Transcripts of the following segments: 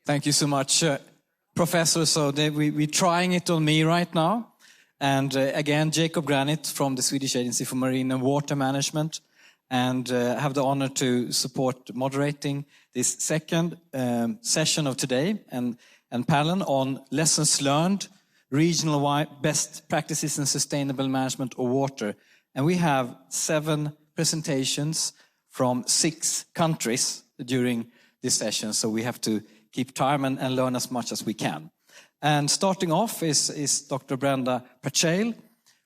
Thank you so much, Professor. So we're trying it on me right now. And again, Jacob Granit from the Swedish Agency for Marine and Water Management. And I have the honor to support moderating this second session of today and panel on lessons learned, regional best practices in sustainable management of water. And we have 7 presentations from 6 countries during this session. So we have to keep time and learn as much as we can. And starting off is Dr. Brenda Pracheil,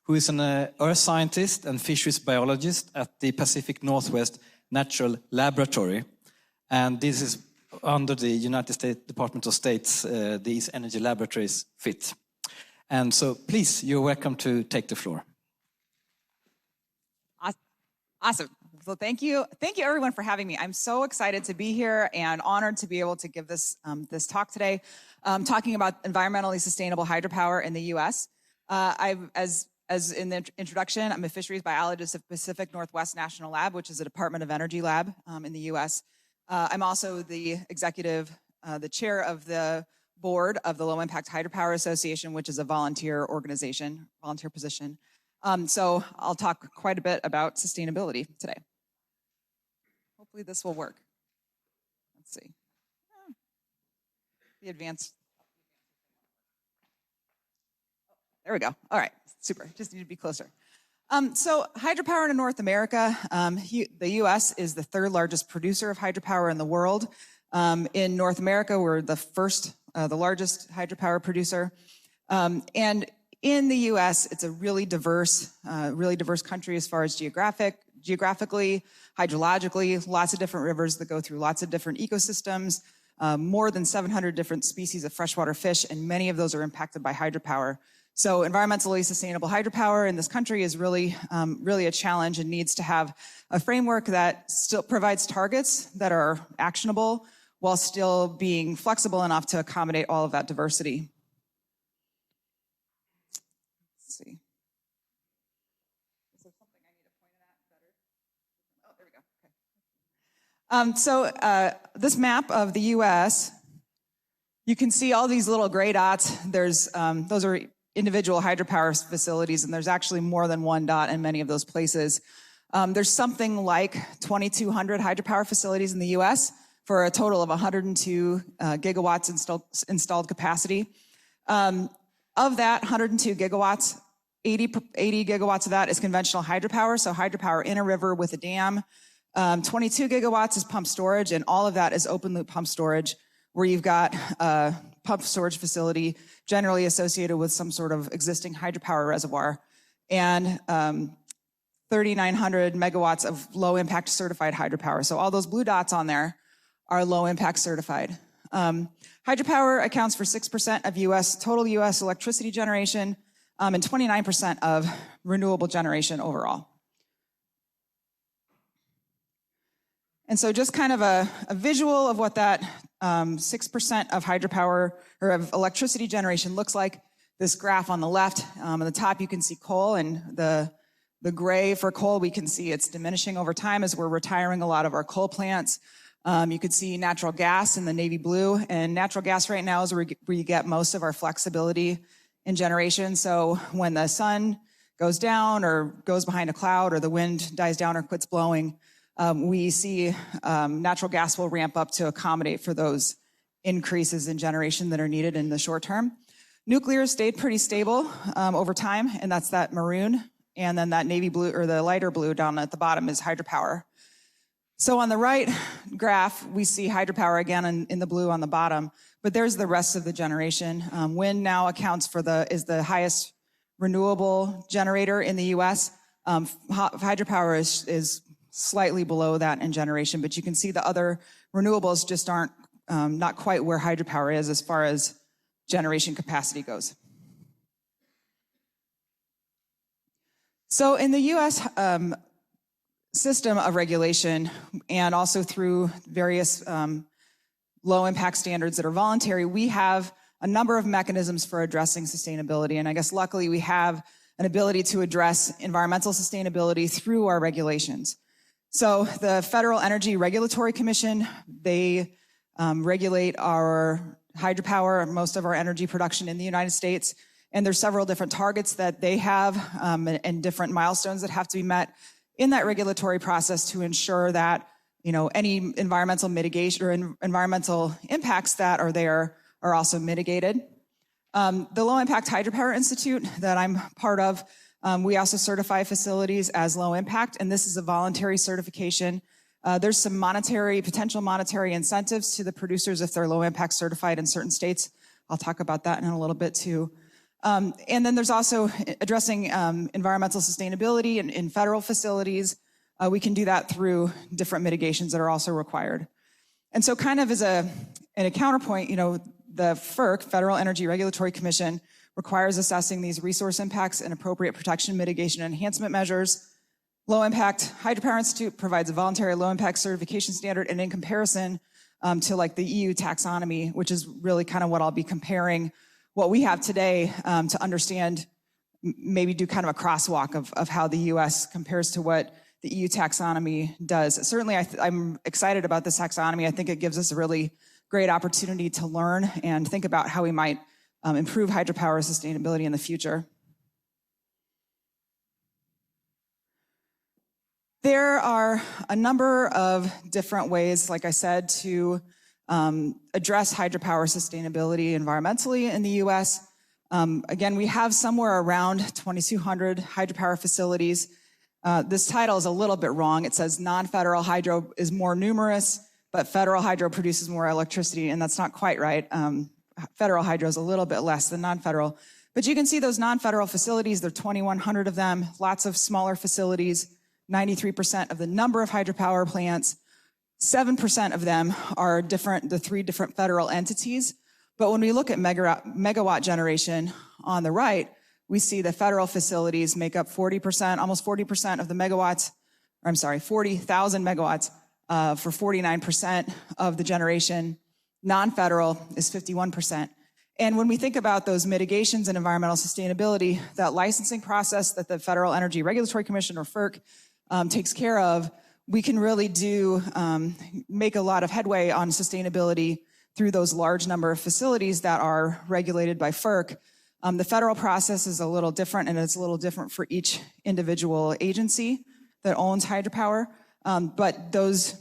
who is an earth scientist and fisheries biologist at the Pacific Northwest Natural Laboratory. And this is under the United States Department of State's these energy laboratories fit. And so please, you're welcome to take the floor. Awesome. Well, thank you everyone for having me. I'm so excited to be here and honored to be able to give this this talk today, talking about environmentally sustainable hydropower in the U.S. As in the introduction, I'm a fisheries biologist at Pacific Northwest National Lab, which is a Department of Energy lab in the U.S. I'm also the chair of the board of the Low Impact Hydropower Association, which is a volunteer organization, volunteer position. So I'll talk quite a bit about sustainability today. Hopefully this will work. Let's see. The advanced. There we go. All right, super. Just need to be closer. So hydropower in North America, the U.S. is the 3rd largest producer of hydropower in the world. In North America, we're the largest hydropower producer. And in the U.S., it's a really diverse country as far as geographically, hydrologically, lots of different rivers that go through lots of different ecosystems, more than 700 different species of freshwater fish, and many of those are impacted by hydropower. So environmentally sustainable hydropower in this country is really a challenge and needs to have a framework that still provides targets that are actionable while still being flexible enough to accommodate all of that diversity. Let's see. Is there something I need to point at better? Oh, there we go. Okay. This map of the U.S., you can see all these little gray dots. Those are individual hydropower facilities, and there's actually more than one dot in many of those places. There's something like 2,200 hydropower facilities in the U.S. for a total of 102 gigawatts installed capacity. Of that 102 gigawatts, 80 gigawatts of that is conventional hydropower, so hydropower in a river with a dam. 22 gigawatts is pump storage, and all of that is open loop pump storage, where you've got a pump storage facility generally associated with some sort of existing hydropower reservoir, and 3,900 megawatts of low impact certified hydropower. So all those blue dots on there are low impact certified. Hydropower accounts for 6% of total US electricity generation, and 29% of renewable generation overall. And so just kind of a visual of what that 6% of hydropower or of electricity generation looks like. This graph on the left, on the top you can see coal, and the gray for coal, we can see it's diminishing over time as we're retiring a lot of our coal plants. You could see natural gas in the navy blue, and natural gas right now is where you get most of our flexibility in generation. So when the sun goes down or goes behind a cloud or the wind dies down or quits blowing, we see natural gas will ramp up to accommodate for those increases in generation that are needed in the short term. Nuclear stayed pretty stable over time, and that's that maroon. And then that navy blue or the lighter blue down at the bottom is hydropower. So on the right graph, we see hydropower again in the blue on the bottom, but there's the rest of the generation. Wind now accounts for is the highest renewable generator in the U.S. Hydropower is slightly below that in generation, but you can see the other renewables just aren't not quite where hydropower is as far as generation capacity goes. So in the U.S. System of regulation, and also through various low impact standards that are voluntary, we have a number of mechanisms for addressing sustainability. And I guess luckily we have an ability to address environmental sustainability through our regulations. So the Federal Energy Regulatory Commission, they regulate our hydropower, most of our energy production in the United States. And there's several different targets that they have and different milestones that have to be met in that regulatory process to ensure that, you know, any environmental mitigation or environmental impacts that are there are also mitigated. The Low Impact Hydropower Institute that I'm part of, we also certify facilities as low impact, and this is a voluntary certification. There's some potential monetary incentives to the producers if they're low impact certified in certain states. I'll talk about that in a little bit too. And then there's also addressing environmental sustainability in federal facilities. We can do that through different mitigations that are also required. And so kind of as a counterpoint, you know, the FERC, Federal Energy Regulatory Commission, requires assessing these resource impacts and appropriate protection, mitigation, and enhancement measures. Low Impact Hydropower Institute provides a voluntary low impact certification standard, and in comparison to like the EU taxonomy, which is really kind of what I'll be comparing what we have today to understand, maybe do kind of a crosswalk of how the US compares to what the EU taxonomy does. Certainly, I'm excited about this taxonomy. I think it gives us a really great opportunity to learn and think about how we might improve hydropower sustainability in the future. There are a number of different ways, like I said, to address hydropower sustainability environmentally in the US. Again, we have somewhere around 2,200 hydropower facilities. This title is a little bit wrong. It says non-federal hydro is more numerous, but federal hydro produces more electricity, and that's not quite right. Federal hydro is a little bit less than non-federal. But you can see those non-federal facilities, there are 2,100 of them, lots of smaller facilities, 93% of the number of hydropower plants. 7% of them are the three different federal entities. But when we look at megawatt generation on the right, we see the federal facilities make up 40%, almost 40% of the megawatts, 40,000 megawatts for 49% of the generation. Non-federal is 51%. And when we think about those mitigations and environmental sustainability, that licensing process that the Federal Energy Regulatory Commission, or FERC, takes care of, we can really make a lot of headway on sustainability through those large number of facilities that are regulated by FERC. The federal process is a little different, and it's a little different for each individual agency that owns hydropower. But those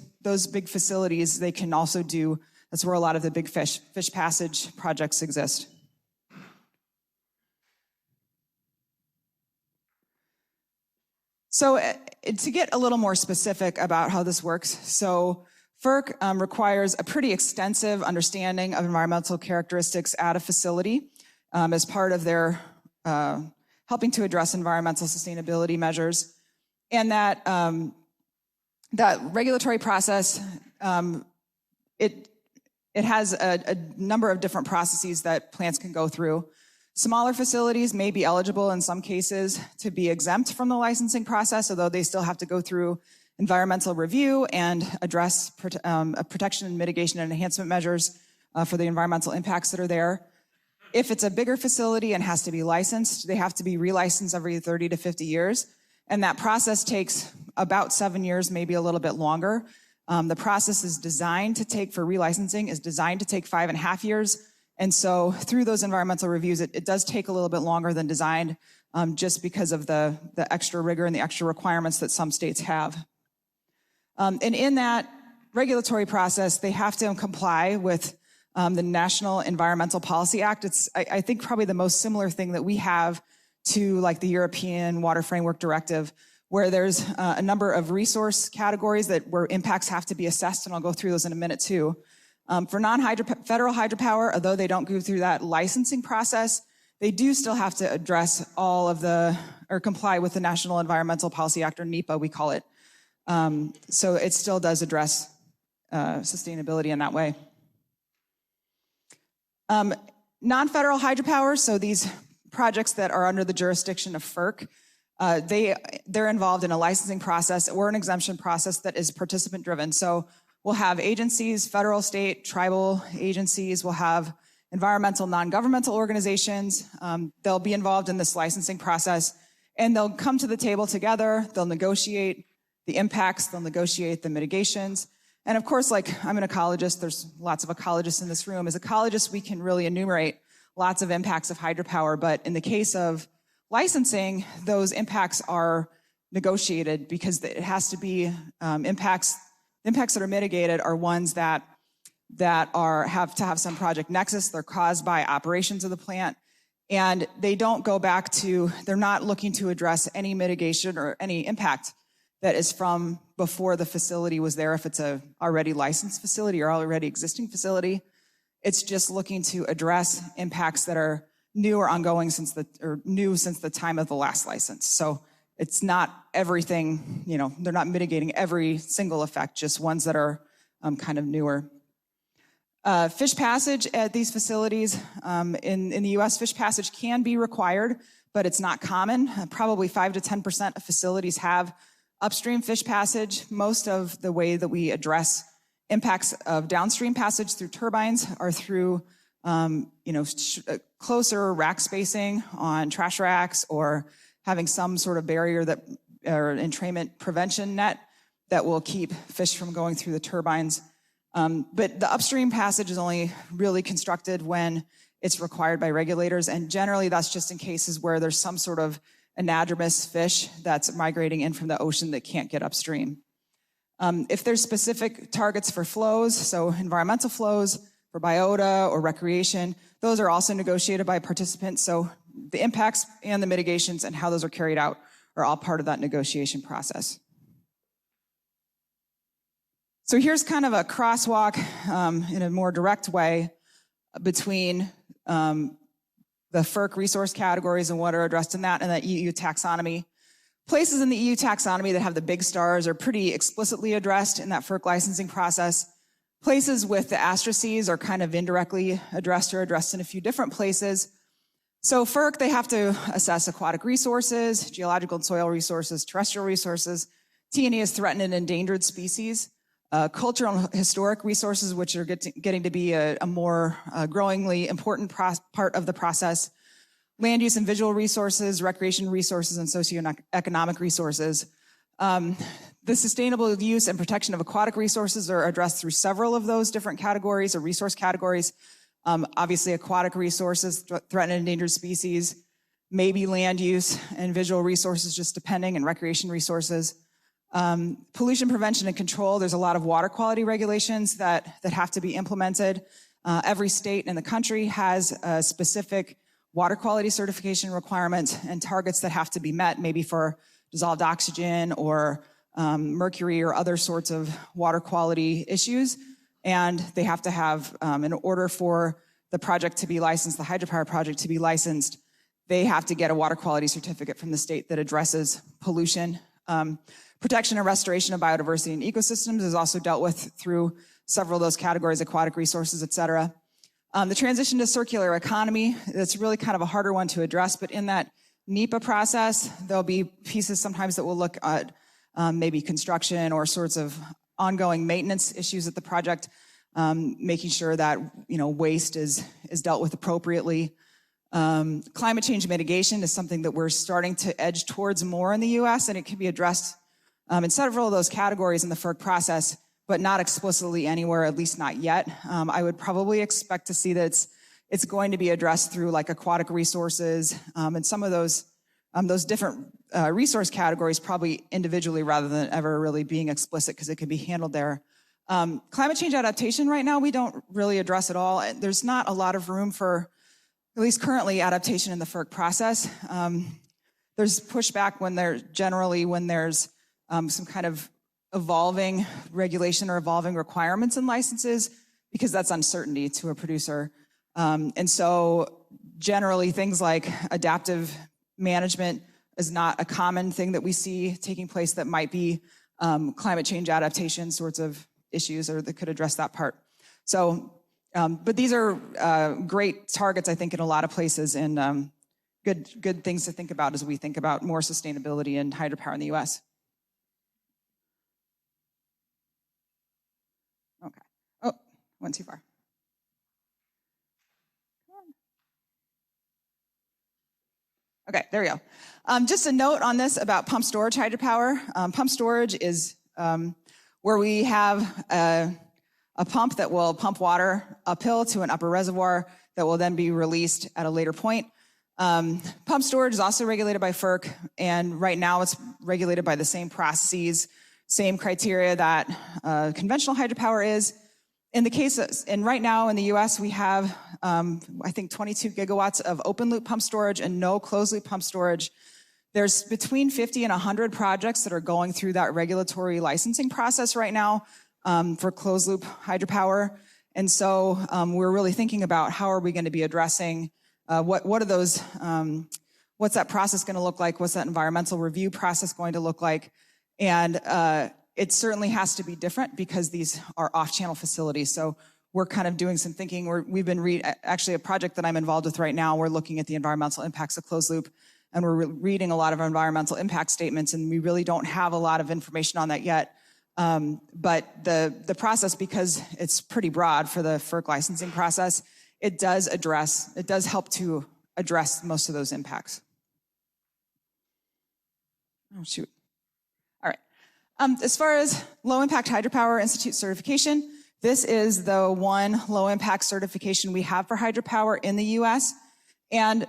big facilities, they can also do, that's where a lot of the big fish passage projects exist. So to get a little more specific about how this works, so FERC requires a pretty extensive understanding of environmental characteristics at a facility as part of their helping to address environmental sustainability measures. And that regulatory process, it has a number of different processes that plants can go through. Smaller facilities may be eligible in some cases to be exempt from the licensing process, although they still have to go through environmental review and address protection and mitigation and enhancement measures for the environmental impacts that are there. If it's a bigger facility and has to be licensed, they have to be relicensed every 30 to 50 years. And that process takes about 7 years, maybe a little bit longer. The process is designed to take, for relicensing, is designed to take 5.5 years. And so through those environmental reviews, it does take a little bit longer than designed just because of the extra rigor and the extra requirements that some states have. And in that regulatory process, they have to comply with the National Environmental Policy Act. It's, I think, probably the most similar thing that we have to like the European Water Framework Directive, where there's a number of resource categories where impacts have to be assessed, and I'll go through those in a minute too. For federal hydropower, although they don't go through that licensing process, they do still have to address or comply with the National Environmental Policy Act, or NEPA, we call it. So it still does address sustainability in that way. Non-federal hydropower, so these projects that are under the jurisdiction of FERC, they're involved in a licensing process or an exemption process that is participant-driven. So we'll have agencies, federal, state, tribal agencies, we'll have environmental non-governmental organizations. They'll be involved in this licensing process, and they'll come to the table together, they'll negotiate the impacts, they'll negotiate the mitigations, And of course, like I'm an ecologist, there's lots of ecologists in this room. As ecologists, we can really enumerate lots of impacts of hydropower, but in the case of licensing, those impacts are negotiated because it has to be impacts that are mitigated are ones that have to have some project nexus. They're caused by operations of the plant, and they don't go back to, they're not looking to address any mitigation or any impact that is from before the facility was there, if it's a already licensed facility or already existing facility. It's just looking to address impacts that are new or ongoing since the time of the last license. So it's not everything, they're not mitigating every single effect, just ones that are kind of newer. Fish passage at these facilities, in the US, fish passage can be required, but it's not common. Probably 5 to 10% of facilities have upstream fish passage. Most of the way that we address impacts of downstream passage through turbines are through closer rack spacing on trash racks, or having some sort of barrier or entrainment prevention net that will keep fish from going through the turbines. But the upstream passage is only really constructed when it's required by regulators, and generally that's just in cases where there's some sort of anadromous fish that's migrating in from the ocean that can't get upstream. If there's specific targets for flows, so environmental flows for biota or recreation, those are also negotiated by participants. So the impacts and the mitigations and how those are carried out are all part of that negotiation process. So here's kind of a crosswalk in a more direct way between the FERC resource categories and what are addressed in that, and the EU taxonomy. Places in the EU taxonomy that have the big stars are pretty explicitly addressed in that FERC licensing process. Places with the asterisks are kind of indirectly addressed or addressed in a few different places. So FERC, they have to assess aquatic resources, geological and soil resources, terrestrial resources. T&E is threatened and endangered species. Cultural and historic resources, which are getting to be a more growingly important part of the process. Land use and visual resources, recreation resources, and socioeconomic resources. The sustainable use and protection of aquatic resources are addressed through several of those different categories or resource categories. Obviously, aquatic resources, threatened and endangered species, maybe land use and visual resources, just depending, and recreation resources. Pollution prevention and control, there's a lot of water quality regulations that have to be implemented. Every state in the country has a specific water quality certification requirements and targets that have to be met, maybe for dissolved oxygen or mercury or other sorts of water quality issues. And they have to have, in order for the project to be licensed, the hydropower project to be licensed, they have to get a water quality certificate from the state that addresses pollution. Protection and restoration of biodiversity and ecosystems is also dealt with through several of those categories, aquatic resources, et cetera. The transition to circular economy, that's really kind of a harder one to address, but in that NEPA process, there'll be pieces sometimes that will look at maybe construction or sorts of ongoing maintenance issues at the project, making sure that waste is dealt with appropriately. Climate change mitigation is something that we're starting to edge towards more in the US, and it can be addressed in several of those categories in the FERC process, but not explicitly anywhere, at least not yet. I would probably expect to see that it's going to be addressed through like aquatic resources and some of those different resource categories probably individually rather than ever really being explicit, because it can be handled there. Climate change adaptation right now, we don't really address at all. There's not a lot of room for, at least currently, adaptation in the FERC process. There's pushback when there's some kind of evolving regulation or evolving requirements and licenses, because that's uncertainty to a producer. And so generally things like adaptive management is not a common thing that we see taking place that might be climate change adaptation sorts of issues, or that could address that part. So, but these are great targets, I think, in a lot of places, and good things to think about as we think about more sustainability in hydropower in the US. Okay. Oh, went too far. Okay, there we go. Just a note on this about pump storage hydropower. Pump storage is where we have a pump that will pump water uphill to an upper reservoir that will then be released at a later point. Pump storage is also regulated by FERC, and right now it's regulated by the same processes, same criteria that conventional hydropower is. In the case of, and right now in the US, we have, I think 22 gigawatts of open loop pump storage and no closed loop pump storage. There's between 50 and 100 projects that are going through that regulatory licensing process right now for closed loop hydropower. And so we're really thinking about how are we going to be addressing what are those, what's that process going to look like? What's that environmental review process going to look like? And it certainly has to be different because these are off-channel facilities. So we're kind of doing some thinking. We've been actually a project that I'm involved with right now, we're looking at the environmental impacts of closed loop, and we're reading a lot of environmental impact statements, and we really don't have a lot of information on that yet. But the process, because it's pretty broad for the FERC licensing process, it does help to address most of those impacts. Oh, shoot. All right. As far as Low Impact Hydropower Institute certification, this is the one low impact certification we have for hydropower in the US. And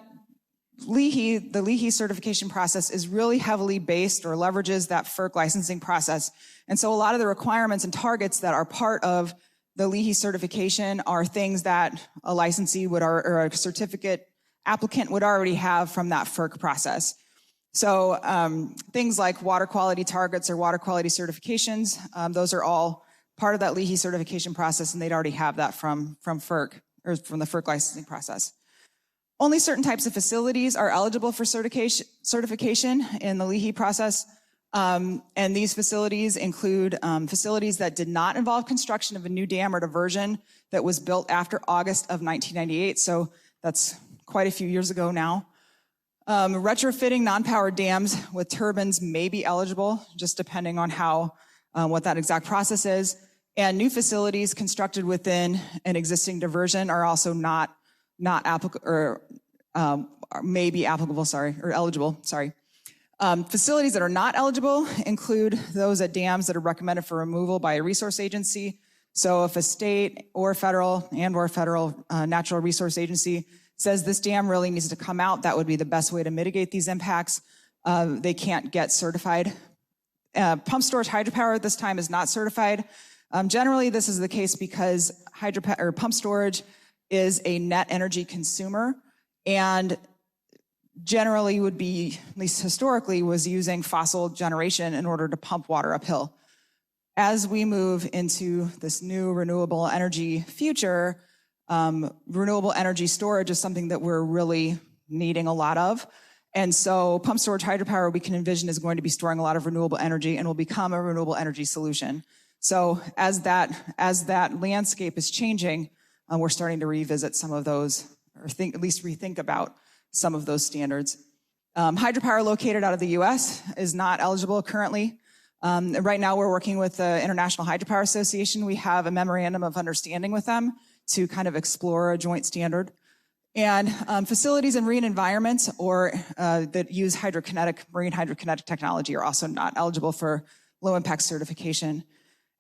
the LEHI certification process is really heavily based or leverages that FERC licensing process. And so a lot of the requirements and targets that are part of the LEHI certification are things that a licensee would, or a certificate applicant would already have from that FERC process. So things like water quality targets or water quality certifications, those are all part of that LEHI certification process, and they'd already have that from FERC, or from the FERC licensing process. Only certain types of facilities are eligible for certification in the LEHI process, and these facilities include facilities that did not involve construction of a new dam or diversion that was built after August of 1998, so that's quite a few years ago now. Retrofitting non-powered dams with turbines may be eligible, just depending on how, what that exact process is. And new facilities constructed within an existing diversion are also not applicable, or may be applicable, or eligible, facilities that are not eligible include those at dams that are recommended for removal by a resource agency. So if a state or federal natural resource agency says this dam really needs to come out, that would be the best way to mitigate these impacts. They can't get certified. Pump storage hydropower at this time is not certified. Generally, this is the case because pump storage is a net energy consumer, and generally would be, at least historically, was using fossil generation in order to pump water uphill. As we move into this new renewable energy future, renewable energy storage is something that we're really needing a lot of. And so pump storage hydropower we can envision is going to be storing a lot of renewable energy and will become a renewable energy solution. So as that landscape is changing, we're starting to revisit some of those, or at least rethink about some of those standards. Hydropower located out of the US is not eligible currently. Right now we're working with the International Hydropower Association. We have a memorandum of understanding with them to kind of explore a joint standard. And facilities in marine environments or that use marine hydrokinetic technology are also not eligible for low impact certification.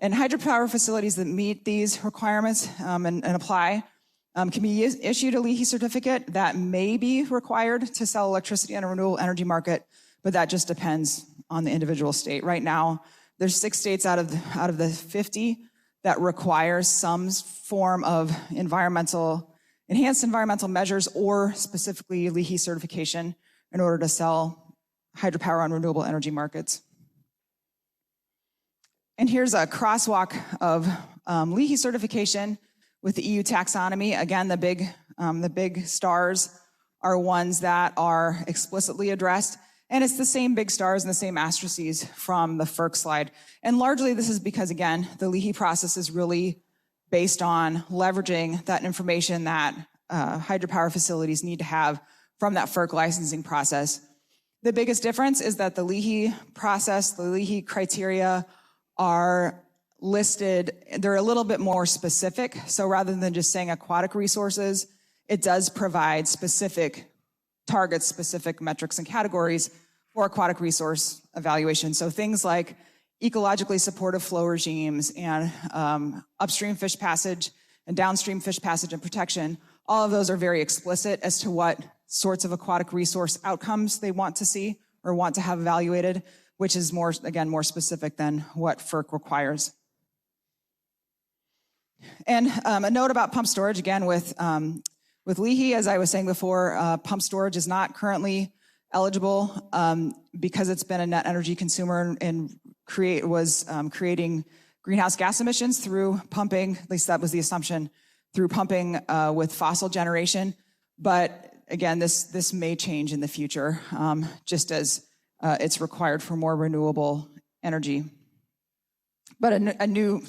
And hydropower facilities that meet these requirements and apply can be issued a LEHI certificate that may be required to sell electricity on a renewable energy market, but that just depends on the individual state. Right now, there's 6 states out of the 50 that require some form of enhanced environmental measures or specifically LEHI certification in order to sell hydropower on renewable energy markets. And here's a crosswalk of LEHI certification with the EU taxonomy. Again, the big stars are ones that are explicitly addressed, and it's the same big stars and the same asterisks from the FERC slide. And largely this is because, again, the LEHI process is really based on leveraging that information that hydropower facilities need to have from that FERC licensing process. The biggest difference is that the LEHI process, the LEHI criteria are listed, they're a little bit more specific. So rather than just saying aquatic resources, it does provide specific targets, specific metrics and categories for aquatic resource evaluation. So things like ecologically supportive flow regimes, and upstream fish passage and downstream fish passage and protection. All of those are very explicit as to what sorts of aquatic resource outcomes they want to see or want to have evaluated, which is more, again, more specific than what FERC requires. And a note about pump storage, again, with Leahy, as I was saying before, pump storage is not currently eligible because it's been a net energy consumer and creating greenhouse gas emissions through pumping, at least that was the assumption, through pumping with fossil generation. But again, this may change in the future, just as it's required for more renewable energy. But a new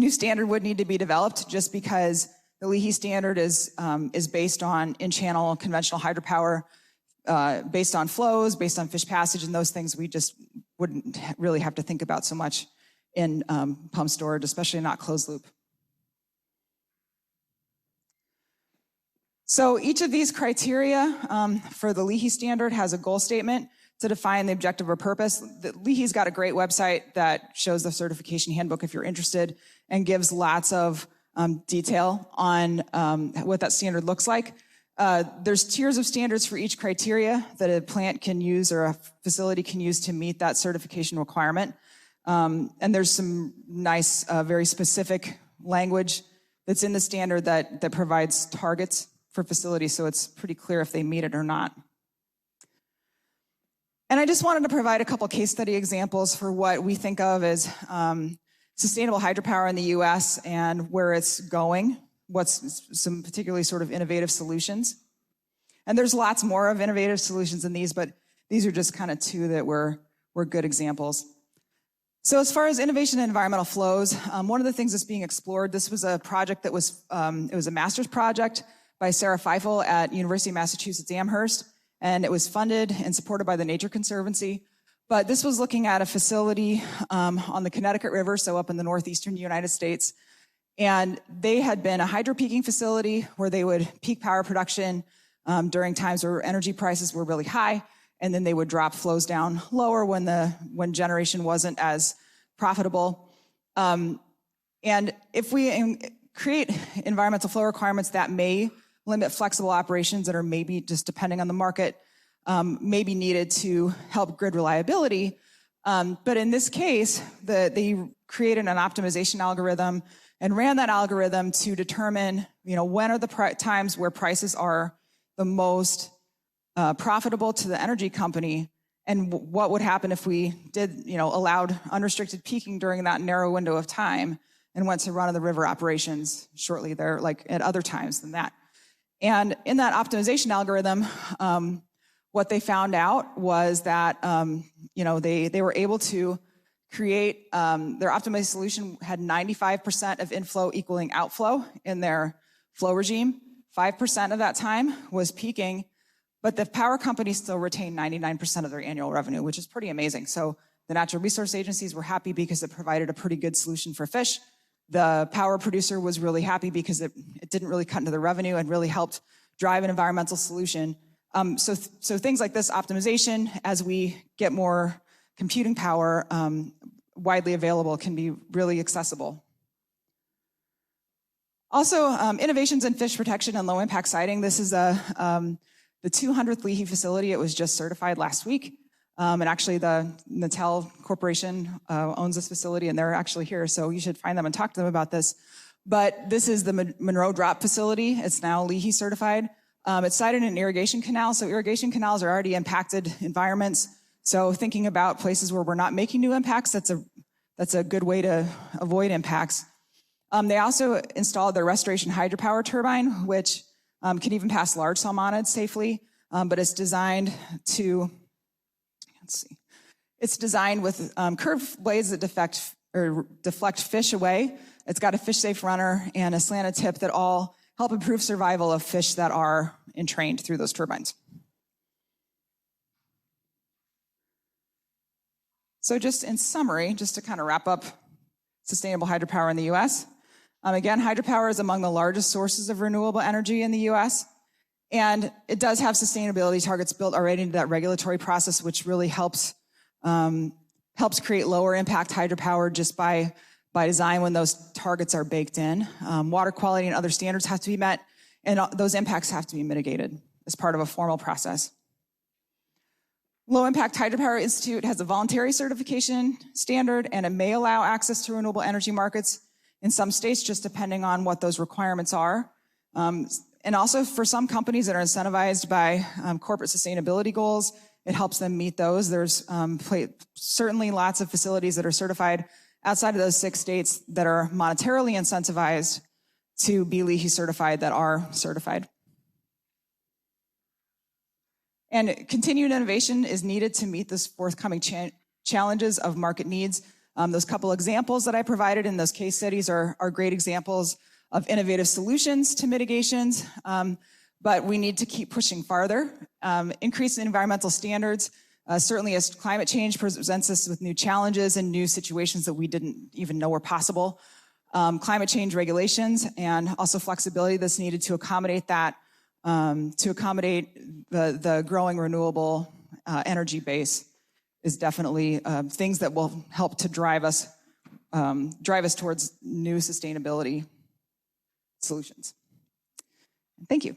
standard would need to be developed, just because the Leahy standard is based on in-channel conventional hydropower, based on flows, based on fish passage, and those things we just wouldn't really have to think about so much in pump storage, especially not closed loop. So each of these criteria for the Leahy standard has a goal statement to define the objective or purpose. Leahy's got a great website that shows the certification handbook if you're interested, and gives lots of detail on what that standard looks like. There's tiers of standards for each criteria that a plant can use or a facility can use to meet that certification requirement. And there's some nice, very specific language that's in the standard that provides targets for facilities, so it's pretty clear if they meet it or not. And I just wanted to provide a couple case study examples for what we think of as sustainable hydropower in the US and where it's going, what's some particularly sort of innovative solutions. And there's lots more of innovative solutions in these, but these are just kind of two that were good examples. So as far as innovation and environmental flows, one of the things that's being explored, this was a project that was, it was a master's project by Sarah Feifel at University of Massachusetts Amherst, and it was funded and supported by the Nature Conservancy. But this was looking at a facility on the Connecticut River, so up in the northeastern United States. And they had been a hydro peaking facility where they would peak power production during times where energy prices were really high, and then they would drop flows down lower when generation wasn't as profitable. And if we create environmental flow requirements that may limit flexible operations that are maybe just depending on the market, may be needed to help grid reliability. But in this case, they created an optimization algorithm and ran that algorithm to determine, when are the times where prices are the most profitable to the energy company, and what would happen if we did, allowed unrestricted peaking during that narrow window of time and went to run-of-the-river operations shortly there, like at other times than that. And in that optimization algorithm, what they found out was that, they were able to create, their optimized solution had 95% of inflow equaling outflow in their flow regime. 5% of that time was peaking, but the power companies still retained 99% of their annual revenue, which is pretty amazing. So the natural resource agencies were happy because it provided a pretty good solution for fish. The power producer was really happy because it didn't really cut into the revenue and really helped drive an environmental solution. So things like this optimization, as we get more computing power widely available, can be really accessible. Also, innovations in fish protection and low impact siting. This is the 200th Leahy facility. It was just certified last week. And actually the Natel Corporation owns this facility, and they're actually here, so you should find them and talk to them about this. But this is the Monroe Drop facility. It's now Leahy certified. It's sited in an irrigation canal, so irrigation canals are already impacted environments. So thinking about places where we're not making new impacts, that's a good way to avoid impacts. They also installed their restoration hydropower turbine, which can even pass large salmonids safely, but it's designed to, it's designed with curved blades that deflect fish away. It's got a fish-safe runner and a slanted tip that all help improve survival of fish that are entrained through those turbines. So just in summary, just to kind of wrap up sustainable hydropower in the US, again, hydropower is among the largest sources of renewable energy in the US, and it does have sustainability targets built already into that regulatory process, which really helps helps create lower impact hydropower just by design when those targets are baked in. Water quality and other standards have to be met, and those impacts have to be mitigated as part of a formal process. Low Impact Hydropower Institute has a voluntary certification standard, and it may allow access to renewable energy markets in some states, just depending on what those requirements are. And also for some companies that are incentivized by corporate sustainability goals, it helps them meet those. There's certainly lots of facilities that are certified outside of those 6 states that are monetarily incentivized to be LEHI certified that are certified. And continued innovation is needed to meet this forthcoming challenges of market needs. Those couple examples that I provided in those case studies are great examples of innovative solutions to mitigations, but we need to keep pushing farther. Increase in environmental standards, certainly as climate change presents us with new challenges and new situations that we didn't even know were possible. Climate change regulations and also flexibility that's needed to accommodate that, to accommodate the growing renewable energy base is definitely things that will help to drive us towards new sustainability solutions. Thank you.